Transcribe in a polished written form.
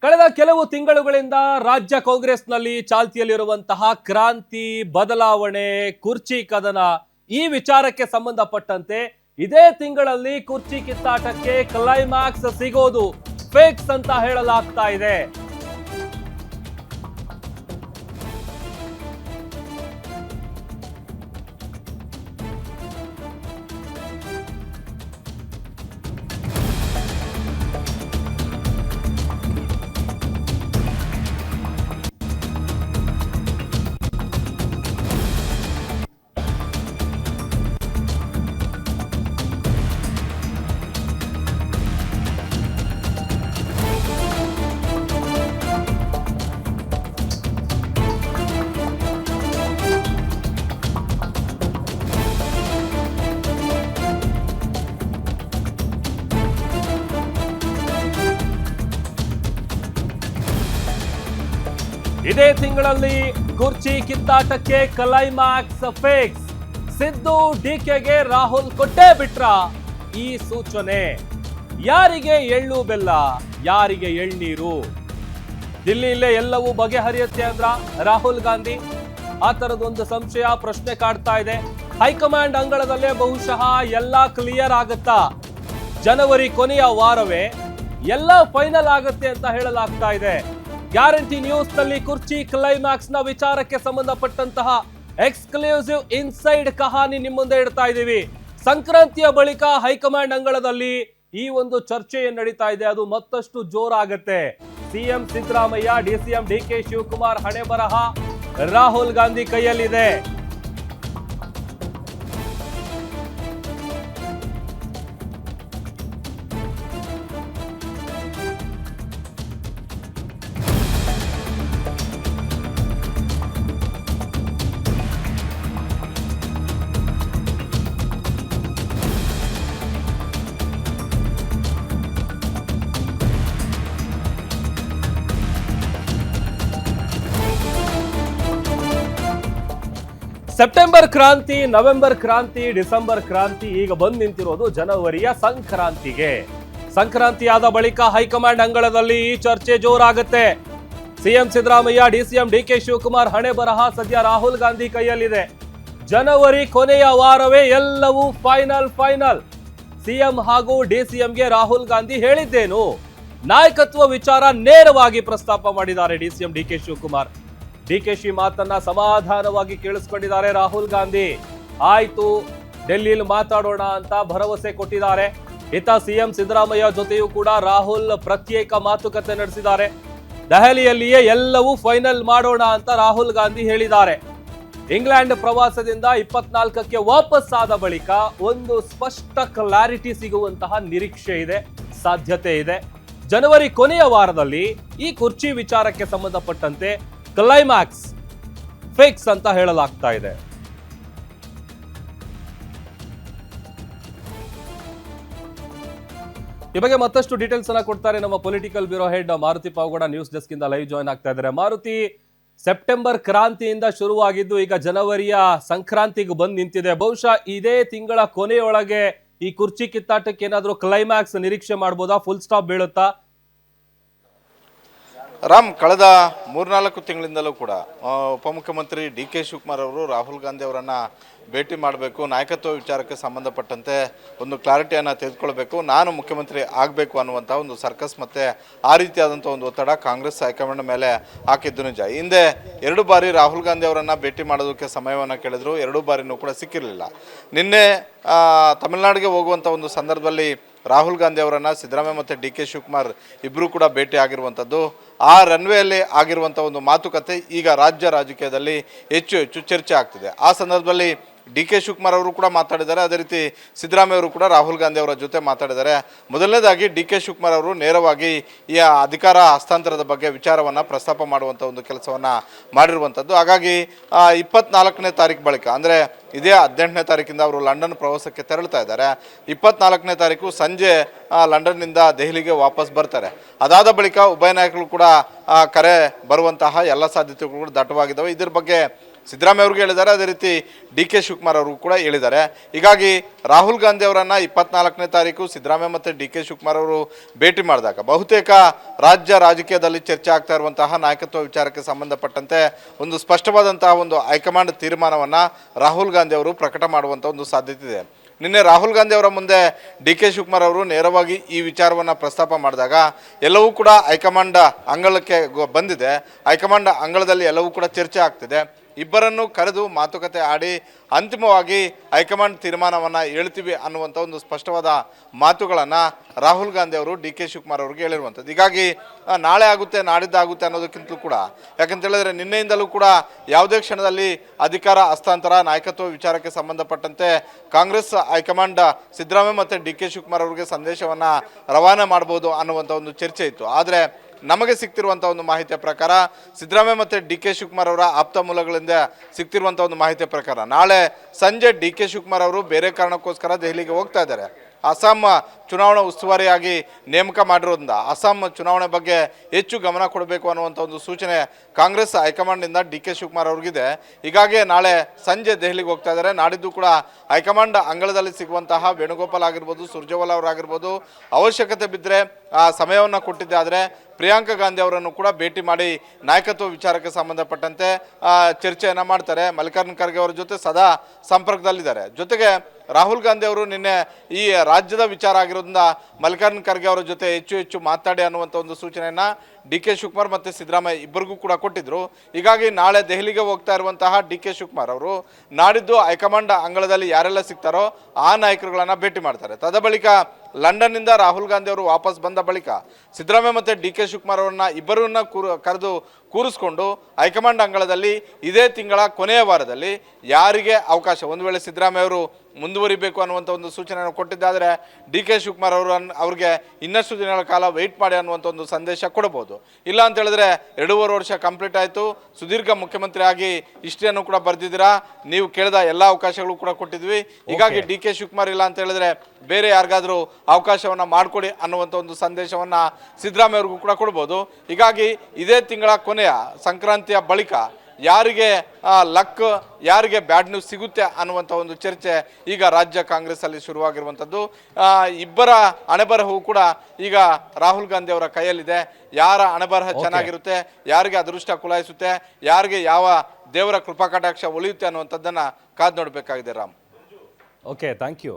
ಕಳೆದ ಕೆಲವು ತಿಂಗಳುಗಳಿಂದ ರಾಜ್ಯ ಕಾಂಗ್ರೆಸ್ನಲ್ಲಿ ಚಾಲ್ತಿಯಲ್ಲಿರುವಂತಹ ಕ್ರಾಂತಿ ಬದಲಾವಣೆ ಕುರ್ಚಿ ಕದನ ಈ ವಿಚಾರಕ್ಕೆ ಸಂಬಂಧಪಟ್ಟಂತೆ ಇದೇ ತಿಂಗಳಲ್ಲಿ ಕುರ್ಚಿ ಕಿತ್ತಾಟಕ್ಕೆ ಕ್ಲೈಮ್ಯಾಕ್ಸ್ ಸಿಗೋದು ಫೇಕ್ಸ್ ಅಂತ ಹೇಳಲಾಗ್ತಾ ಇದೆ. ಇದೇ ತಿಂಗಳಲ್ಲಿ ಕುರ್ಚಿ ಕಿತ್ತಾಟಕ್ಕೆ ಕ್ಲೈಮ್ಯಾಕ್ಸ್ ಫೇಕ್ಸ್. ಸಿದ್ದು ಡಿಕೆಗೆ ರಾಹುಲ್ ಕೊಟ್ಟೇ ಬಿಟ್ರ ಈ ಸೂಚನೆ. ಯಾರಿಗೆ ಎಳ್ಳು ಬೆಲ್ಲ, ಯಾರಿಗೆ ಎಳ್ನೀರು? ದಿಲ್ಲಿಯಲ್ಲೇ ಎಲ್ಲವೂ ಬಗೆಹರಿಯುತ್ತೆ ಅಂದ್ರ ರಾಹುಲ್ ಗಾಂಧಿ? ಆ ತರದೊಂದು ಸಂಶಯ ಪ್ರಶ್ನೆ ಕಾಡ್ತಾ ಇದೆ. ಹೈಕಮಾಂಡ್ ಅಂಗಳದಲ್ಲೇ ಬಹುಶಃ ಎಲ್ಲ ಕ್ಲಿಯರ್ ಆಗುತ್ತಾ? ಜನವರಿ ಕೊನೆಯ ವಾರವೇ ಎಲ್ಲ ಫೈನಲ್ ಆಗುತ್ತೆ ಅಂತ ಹೇಳಲಾಗ್ತಾ ಇದೆ. ಗ್ಯಾರಂಟಿ ನ್ಯೂಸ್ ನಲ್ಲಿ ಕುರ್ಚಿ ಕ್ಲೈಮ್ಯಾಕ್ಸ್ ನ ವಿಚಾರಕ್ಕೆ ಸಂಬಂಧಪಟ್ಟಂತಹ ಎಕ್ಸ್ಕ್ಲೂಸಿವ್ ಇನ್ಸೈಡ್ ಕಹಾನಿ ನಿಮ್ಮ ಮುಂದೆ ಇಡ್ತಾ ಇದ್ದೀವಿ. ಸಂಕ್ರಾಂತಿಯ ಬಳಿಕ ಹೈಕಮಾಂಡ್ ಅಂಗಳದಲ್ಲಿ ಈ ಒಂದು ಚರ್ಚೆ ನಡೀತಾ ಇದೆ, ಅದು ಮತ್ತಷ್ಟು ಜೋರಾಗುತ್ತೆ. ಸಿಎಂ ಸಿದ್ದರಾಮಯ್ಯ, ಡಿಸಿಎಂ ಡಿಕೆ ಶಿವಕುಮಾರ್ ಹಣೆ ಬರಹ ರಾಹುಲ್ ಗಾಂಧಿ ಕೈಯಲ್ಲಿದೆ. ಸೆಪ್ಟೆಂಬರ್ ಕ್ರಾಂತಿ, ನವೆಂಬರ್ ಕ್ರಾಂತಿ, ಡಿಸೆಂಬರ್ ಕ್ರಾಂತಿ, ಈಗ ಬಂದು ನಿಂತಿರೋದು ಜನವರಿಯ ಸಂಕ್ರಾಂತಿಗೆ. ಸಂಕ್ರಾಂತಿಯಾದ ಬಳಿಕ ಹೈಕಮಾಂಡ್ ಅಂಗಳದಲ್ಲಿ ಈ ಚರ್ಚೆ ಜೋರಾಗುತ್ತೆ. ಸಿಎಂ ಸಿದ್ದರಾಮಯ್ಯ, ಡಿಸಿಎಂ ಡಿಕೆ ಶಿವಕುಮಾರ್ ಹಣೆ ಬರಹ ಸದ್ಯ ರಾಹುಲ್ ಗಾಂಧಿ ಕೈಯಲ್ಲಿದೆ. ಜನವರಿ ಕೊನೆಯ ವಾರವೇ ಎಲ್ಲವೂ ಫೈನಲ್. ಸಿಎಂ ಹಾಗೂ ಡಿಸಿಎಂಗೆ ರಾಹುಲ್ ಗಾಂಧಿ ಹೇಳಿದ್ದೇನು? ನಾಯಕತ್ವ ವಿಚಾರ ನೇರವಾಗಿ ಪ್ರಸ್ತಾಪ ಮಾಡಿದ್ದಾರೆ ಡಿಸಿಎಂ ಡಿಕೆ ಶಿವಕುಮಾರ್. ಡಿಕೆಶಿ ಮಾತನ್ನ ಸಮಾಧಾನವಾಗಿ ಕೇಳಿಸ್ಕೊಂಡಿದ್ದಾರೆ ರಾಹುಲ್ ಗಾಂಧಿ. ಆಯ್ತು, ಡೆಲ್ಲಿಯಲ್ಲಿ ಮಾತಾಡೋಣ ಅಂತ ಭರವಸೆ ಕೊಟ್ಟಿದ್ದಾರೆ. ಇತ್ತ ಸಿಎಂ ಸಿದ್ದರಾಮಯ್ಯ ಜೊತೆಯೂ ಕೂಡ ರಾಹುಲ್ ಪ್ರತ್ಯೇಕ ಮಾತುಕತೆ ನಡೆಸಿದ್ದಾರೆ. ದೆಹಲಿಯಲ್ಲಿಯೇ ಎಲ್ಲವೂ ಫೈನಲ್ ಮಾಡೋಣ ಅಂತ ರಾಹುಲ್ ಗಾಂಧಿ ಹೇಳಿದ್ದಾರೆ. ಇಂಗ್ಲೆಂಡ್ ಪ್ರವಾಸದಿಂದ 24ಕ್ಕೆ ವಾಪಸ್ ಆದ ಬಳಿಕ ಒಂದು ಸ್ಪಷ್ಟ ಕ್ಲಾರಿಟಿ ಸಿಗುವಂತಹ ನಿರೀಕ್ಷೆ ಇದೆ, ಸಾಧ್ಯತೆ ಇದೆ. ಜನವರಿ ಕೊನೆಯ ವಾರದಲ್ಲಿ ಈ ಕುರ್ಚಿ ವಿಚಾರಕ್ಕೆ ಸಂಬಂಧಪಟ್ಟಂತೆ ಕ್ಲೈಮ್ಯಾಕ್ಸ್ ಫಿಕ್ಸ್ ಅಂತ ಹೇಳಲಾಗ್ತಾ ಇದೆ. ಈ ಬಗ್ಗೆ ಮತ್ತಷ್ಟು ಡೀಟೇಲ್ಸ್ ಅನ್ನ ಕೊಡ್ತಾರೆ ನಮ್ಮ political bureau head Maruti Pavagowda. News desk ಇಂದ ಲೈವ್ ಜಾಯ್ನ್ ಆಗ್ತಾ ಇದ್ದಾರೆ. ಮಾರುತಿ, ಸೆಪ್ಟೆಂಬರ್ ಕ್ರಾಂತಿಯಿಂದ ಶುರುವಾಗಿದ್ದು ಈಗ ಜನವರಿಯ ಸಂಕ್ರಾಂತಿಗೆ ಬಂದು ನಿಂತಿದೆ. ಬಹುಶಃ ಇದೇ ತಿಂಗಳ ಕೊನೆಯೊಳಗೆ ಈ ಕುರ್ಚಿ ಕಿತ್ತಾಟಕ್ಕೆ ಏನಾದರೂ ಕ್ಲೈಮ್ಯಾಕ್ಸ್ ನಿರೀಕ್ಷೆ ಮಾಡ್ಬೋದಾ? Full stop ಬೀಳುತ್ತಾ? ರಾಮ್, ಕಳೆದ 3-4 ತಿಂಗಳಿಂದಲೂ ಕೂಡ ಉಪಮುಖ್ಯಮಂತ್ರಿ ಡಿ ಕೆ ಶಿವಕುಮಾರ್ ಅವರು ರಾಹುಲ್ ಗಾಂಧಿ ಅವರನ್ನು ಭೇಟಿ ಮಾಡಬೇಕು, ನಾಯಕತ್ವ ವಿಚಾರಕ್ಕೆ ಸಂಬಂಧಪಟ್ಟಂತೆ ಒಂದು ಕ್ಲಾರಿಟಿಯನ್ನು ತೆಗೆದುಕೊಳ್ಬೇಕು, ನಾನು ಮುಖ್ಯಮಂತ್ರಿ ಆಗಬೇಕು ಅನ್ನುವಂಥ ಒಂದು ಸರ್ಕಸ್ ಮತ್ತು ಆ ರೀತಿಯಾದಂಥ ಒಂದು ಒತ್ತಡ ಕಾಂಗ್ರೆಸ್ ಹೈಕಮಾಂಡ್ ಮೇಲೆ ಹಾಕಿದ್ದು ನಿಜ. ಹಿಂದೆ 2 ಬಾರಿ ರಾಹುಲ್ ಗಾಂಧಿ ಅವರನ್ನು ಭೇಟಿ ಮಾಡೋದಕ್ಕೆ ಸಮಯವನ್ನು ಕೇಳಿದ್ರು, 2 ಬಾರಿನೂ ಕೂಡ ಸಿಕ್ಕಿರಲಿಲ್ಲ. ನಿನ್ನೆ ತಮಿಳುನಾಡಿಗೆ ಹೋಗುವಂಥ ಒಂದು ಸಂದರ್ಭದಲ್ಲಿ ರಾಹುಲ್ ಗಾಂಧಿ ಅವರನ್ನು ಸಿದ್ದರಾಮಯ್ಯ ಮತ್ತು ಡಿ ಕೆ ಶಿವಕುಮಾರ್ ಇಬ್ಬರೂ ಕೂಡ ಭೇಟಿ ಆಗಿರುವಂಥದ್ದು. ಆ ರನ್ವೇಯಲ್ಲಿ ಆಗಿರುವಂಥ ಒಂದು ಮಾತುಕತೆ ಈಗ ರಾಜ್ಯ ರಾಜಕೀಯದಲ್ಲಿ ಹೆಚ್ಚು ಚರ್ಚೆ ಆಗ್ತಿದೆ. ಆ ಸಂದರ್ಭದಲ್ಲಿ ಡಿ ಕೆ ಶಿವಕುಮಾರ್ ಅವರು ಕೂಡ ಮಾತಾಡಿದ್ದಾರೆ, ಅದೇ ರೀತಿ ಸಿದ್ದರಾಮಯ್ಯ ಅವರು ಕೂಡ ರಾಹುಲ್ ಗಾಂಧಿ ಅವರ ಜೊತೆ ಮಾತಾಡಿದ್ದಾರೆ. ಮೊದಲನೇದಾಗಿ ಡಿ ಕೆ ಶಿವಕುಮಾರ್ ಅವರು ನೇರವಾಗಿ ಈ ಅಧಿಕಾರ ಹಸ್ತಾಂತರದ ಬಗ್ಗೆ ವಿಚಾರವನ್ನು ಪ್ರಸ್ತಾಪ ಮಾಡುವಂಥ ಒಂದು ಕೆಲಸವನ್ನು ಮಾಡಿರುವಂಥದ್ದು. ಹಾಗಾಗಿ 24ನೇ ತಾರೀಕು ಬಳಿಕ, ಅಂದರೆ ಇದೇ 18ನೇ ತಾರೀಕಿಂದ ಅವರು ಲಂಡನ್ ಪ್ರವಾಸಕ್ಕೆ ತೆರಳ್ತಾ ಇದ್ದಾರೆ. 24ನೇ ತಾರೀಕು ಸಂಜೆ ಲಂಡನ್ನಿಂದ ದೆಹಲಿಗೆ ವಾಪಸ್ ಬರ್ತಾರೆ. ಅದಾದ ಬಳಿಕ ಉಭಯ ನಾಯಕರು ಕೂಡ ಕರೆ ಬರುವಂತಹ ಎಲ್ಲ ಸಾಧ್ಯತೆಗಳು ಕೂಡ ದಟ್ಟವಾಗಿದ್ದಾವೆ. ಇದ್ರ ಬಗ್ಗೆ ಸಿದ್ದರಾಮಯ್ಯ ಅವ್ರಿಗೆ ಹೇಳಿದ್ದಾರೆ, ಅದೇ ರೀತಿ ಡಿ ಕೆ ಶಿವಕುಮಾರ್ ಅವರು ಕೂಡ ಹೇಳಿದ್ದಾರೆ. ಹೀಗಾಗಿ ರಾಹುಲ್ ಗಾಂಧಿ ಅವರನ್ನು 24ನೇ ತಾರೀಕು ಸಿದ್ದರಾಮಯ್ಯ ಮತ್ತು ಡಿ ಕೆ ಶಿವಕುಮಾರ್ ಅವರು ಭೇಟಿ ಮಾಡಿದಾಗ ಬಹುತೇಕ ರಾಜ್ಯ ರಾಜಕೀಯದಲ್ಲಿ ಚರ್ಚೆ ಆಗ್ತಾ ಇರುವಂತಹ ನಾಯಕತ್ವ ವಿಚಾರಕ್ಕೆ ಸಂಬಂಧಪಟ್ಟಂತೆ ಒಂದು ಸ್ಪಷ್ಟವಾದಂತಹ ಒಂದು ಹೈಕಮಾಂಡ್ ತೀರ್ಮಾನವನ್ನು ರಾಹುಲ್ ಗಾಂಧಿ ಅವರು ಪ್ರಕಟ ಮಾಡುವಂಥ ಒಂದು ಸಾಧ್ಯತೆ ಇದೆ. ನಿನ್ನೆ ರಾಹುಲ್ ಗಾಂಧಿ ಅವರ ಮುಂದೆ ಡಿ ಕೆ ಶಿವಕುಮಾರ್ ಅವರು ನೇರವಾಗಿ ಈ ವಿಚಾರವನ್ನು ಪ್ರಸ್ತಾಪ ಮಾಡಿದಾಗ ಎಲ್ಲವೂ ಕೂಡ ಹೈಕಮಾಂಡ್ ಅಂಗಳಕ್ಕೆ ಬಂದಿದೆ. ಹೈಕಮಾಂಡ್ ಅಂಗಳದಲ್ಲಿ ಎಲ್ಲವೂ ಕೂಡ ಚರ್ಚೆ ಆಗ್ತಿದೆ. ಇಬ್ಬರನ್ನು ಕರೆದು ಮಾತುಕತೆ ಆಡಿ ಅಂತಿಮವಾಗಿ ಹೈಕಮಾಂಡ್ ತೀರ್ಮಾನವನ್ನು ಹೇಳ್ತೀವಿ ಅನ್ನುವಂಥ ಒಂದು ಸ್ಪಷ್ಟವಾದ ಮಾತುಗಳನ್ನು ರಾಹುಲ್ ಗಾಂಧಿ ಅವರು ಡಿ ಕೆ ಶಿವಕುಮಾರ್ ಅವ್ರಿಗೆ ಹೇಳಿರುವಂಥದ್ದು. ಹೀಗಾಗಿ ನಾಳೆ ಆಗುತ್ತೆ ನಾಡಿದ್ದಾಗುತ್ತೆ ಅನ್ನೋದಕ್ಕಿಂತಲೂ ಕೂಡ, ಯಾಕಂತ ಹೇಳಿದ್ರೆ ನಿನ್ನೆಯಿಂದಲೂ ಕೂಡ ಯಾವುದೇ ಕ್ಷಣದಲ್ಲಿ ಅಧಿಕಾರ ಹಸ್ತಾಂತರ ನಾಯಕತ್ವ ವಿಚಾರಕ್ಕೆ ಸಂಬಂಧಪಟ್ಟಂತೆ ಕಾಂಗ್ರೆಸ್ ಹೈಕಮಾಂಡ್ ಸಿದ್ದರಾಮಯ್ಯ ಮತ್ತು ಡಿ ಕೆ ಶಿವಕುಮಾರ್ ಅವರಿಗೆ ಸಂದೇಶವನ್ನು ರವಾನೆ ಮಾಡ್ಬೋದು ಅನ್ನುವಂಥ ಒಂದು ಚರ್ಚೆ ಇತ್ತು. ಆದರೆ ನಮಗೆ ಸಿಗ್ತಿರುವಂಥ ಒಂದು ಮಾಹಿತಿಯ ಪ್ರಕಾರ ಸಿದ್ದರಾಮಯ್ಯ ಮತ್ತು ಡಿ ಕೆ ಶಿವಕುಮಾರ್ ಅವರ ಆಪ್ತ ಮೂಲಗಳಿಂದ ಸಿಗ್ತಿರುವಂಥ ಒಂದು ಮಾಹಿತಿಯ ಪ್ರಕಾರ ನಾಳೆ ಸಂಜೆ ಡಿ ಕೆ ಶಿವಕುಮಾರ್ ಅವರು ಬೇರೆ ಕಾರಣಕ್ಕೋಸ್ಕರ ದೆಹಲಿಗೆ ಹೋಗ್ತಾ ಇದ್ದಾರೆ. ಅಸ್ಸಾಂ ಚುನಾವಣಾ ಉಸ್ತುವಾರಿಯಾಗಿ ನೇಮಕ ಮಾಡಿರೋದ್ರಿಂದ ಅಸ್ಸಾಂ ಚುನಾವಣೆ ಬಗ್ಗೆ ಹೆಚ್ಚು ಗಮನ ಕೊಡಬೇಕು ಅನ್ನುವಂಥ ಒಂದು ಸೂಚನೆ ಕಾಂಗ್ರೆಸ್ ಹೈಕಮಾಂಡ್ನಿಂದ ಡಿ ಕೆ ಶಿವಕುಮಾರ್ ಅವ್ರಿಗಿದೆ. ಹೀಗಾಗಿ ನಾಳೆ ಸಂಜೆ ದೆಹಲಿಗೆ ಹೋಗ್ತಾ ಇದ್ದಾರೆ. ನಾಡಿದ್ದು ಕೂಡ ಹೈಕಮಾಂಡ್ ಅಂಗಳದಲ್ಲಿ ಸಿಗುವಂತಹ ವೇಣುಗೋಪಾಲ್ ಆಗಿರ್ಬೋದು, ಸುರ್ಜೇವಾಲಾ ಅವರಾಗಿರ್ಬೋದು, ಅವಶ್ಯಕತೆ ಬಿದ್ದರೆ ಆ ಸಮಯವನ್ನು ಕೊಟ್ಟಿದ್ದೆ ಆದರೆ ಪ್ರಿಯಾಂಕಾ ಗಾಂಧಿ ಅವರನ್ನು ಕೂಡ ಭೇಟಿ ಮಾಡಿ ನಾಯಕತ್ವ ವಿಚಾರಕ್ಕೆ ಸಂಬಂಧಪಟ್ಟಂತೆ ಚರ್ಚೆಯನ್ನು ಮಾಡ್ತಾರೆ. ಮಲ್ಲಿಕಾರ್ಜುನ ಖರ್ಗೆ ಅವರ ಜೊತೆ ಸದಾ ಸಂಪರ್ಕದಲ್ಲಿದ್ದಾರೆ. ಜೊತೆಗೆ ರಾಹುಲ್ ಗಾಂಧಿ ಅವರು ನಿನ್ನೆ ಈ ರಾಜ್ಯದ ವಿಚಾರ ಆಗಿರೋದ್ರಿಂದ ಮಲ್ಲಿಕಾರ್ಜುನ ಖರ್ಗೆ ಅವರ ಜೊತೆ ಹೆಚ್ಚು ಮಾತಾಡಿ ಅನ್ನುವಂಥ ಒಂದು ಸೂಚನೆಯನ್ನು ಡಿ ಕೆ ಶಿವಕುಮಾರ್ ಮತ್ತು ಸಿದ್ದರಾಮಯ್ಯ ಇಬ್ಬರಿಗೂ ಕೂಡ ಕೊಟ್ಟಿದ್ದರು. ಹೀಗಾಗಿ ನಾಳೆ ದೆಹಲಿಗೆ ಹೋಗ್ತಾ ಇರುವಂತಹ ಡಿ ಕೆ ಶಿವಕುಮಾರ್ ಅವರು ನಾಡಿದ್ದು ಹೈಕಮಾಂಡ್ ಅಂಗಳದಲ್ಲಿ ಯಾರೆಲ್ಲ ಸಿಗ್ತಾರೋ ಆ ನಾಯಕರುಗಳನ್ನು ಭೇಟಿ ಮಾಡ್ತಾರೆ. ತದಬಳಿಕ ಲಂಡನ್ನಿಂದ ರಾಹುಲ್ ಗಾಂಧಿ ಅವರು ವಾಪಸ್ ಬಂದ ಬಳಿಕ ಸಿದ್ದರಾಮಯ್ಯ ಮತ್ತು ಡಿ ಕೆ ಶಿವಕುಮಾರ್ ಅವರನ್ನ ಇಬ್ಬರನ್ನ ಕರೆದು ಕೂರಿಸ್ಕೊಂಡು ಹೈಕಮಾಂಡ್ ಅಂಗಳದಲ್ಲಿ ಇದೇ ತಿಂಗಳ ಕೊನೆಯ ವಾರದಲ್ಲಿ ಯಾರಿಗೆ ಅವಕಾಶ, ಒಂದು ವೇಳೆ ಸಿದ್ದರಾಮಯ್ಯ ಅವರು ಮುಂದುವರಿಬೇಕು ಅನ್ನುವಂಥ ಒಂದು ಸೂಚನೆಯನ್ನು ಕೊಟ್ಟಿದ್ದಾದರೆ ಡಿ ಕೆ ಶಿವಕುಮಾರ್ ಅವ್ರಿಗೆ ಇನ್ನಷ್ಟು ದಿನಗಳ ಕಾಲ ವೆಯ್ಟ್ ಮಾಡಿ ಅನ್ನುವಂಥ ಒಂದು ಸಂದೇಶ ಕೊಡಬಹುದು. ಇಲ್ಲ ಅಂತ ಹೇಳಿದ್ರೆ 2.5 ವರ್ಷ ಕಂಪ್ಲೀಟ್ ಆಯಿತು, ಸುದೀರ್ಘ ಮುಖ್ಯಮಂತ್ರಿ ಆಗಿ ಹಿಸ್ಟ್ರಿಯನ್ನು ಕೂಡ ಬರೆದಿದ್ದೀರಾ, ನೀವು ಕೇಳಿದ ಎಲ್ಲ ಅವಕಾಶಗಳು ಕೂಡ ಕೊಟ್ಟಿದ್ವಿ, ಹೀಗಾಗಿ ಡಿ ಕೆ ಶಿವಕುಮಾರ್ ಇಲ್ಲ ಅಂತ ಹೇಳಿದ್ರೆ ಬೇರೆ ಯಾರಿಗಾದರೂ ಅವಕಾಶವನ್ನು ಮಾಡಿಕೊಡಿ ಅನ್ನುವಂಥ ಒಂದು ಸಂದೇಶವನ್ನು ಸಿದ್ದರಾಮಯ್ಯ ಅವ್ರಿಗೂ ಕೂಡ ಕೊಡ್ಬೋದು. ಹೀಗಾಗಿ ಇದೇ ತಿಂಗಳ ಕೊನೆಯ ಸಂಕ್ರಾಂತಿಯ ಬಳಿಕ ಯಾರಿಗೆ ಲಕ್, ಯಾರಿಗೆ ಬ್ಯಾಡ್ ನ್ಯೂಸ್ ಸಿಗುತ್ತೆ ಅನ್ನುವಂಥ ಒಂದು ಚರ್ಚೆ ಈಗ ರಾಜ್ಯ ಕಾಂಗ್ರೆಸ್ಸಲ್ಲಿ ಶುರುವಾಗಿರುವಂಥದ್ದು. ಇಬ್ಬರ ಹಣೆಬರಹವು ಕೂಡ ಈಗ ರಾಹುಲ್ ಗಾಂಧಿ ಅವರ ಕೈಯಲ್ಲಿದೆ. ಯಾರ ಹಣೆಬರಹ ಚೆನ್ನಾಗಿರುತ್ತೆ, ಯಾರಿಗೆ ಅದೃಷ್ಟ ಕುಲಾಯಿಸುತ್ತೆ, ಯಾರಿಗೆ ಯಾವ ದೇವರ ಕೃಪಾ ಕಟಾಕ್ಷ ಒಲಿಯುತ್ತೆ ಅನ್ನುವಂಥದ್ದನ್ನು ಕಾದು ನೋಡಬೇಕಾಗಿದೆ. Ram, okay, thank you.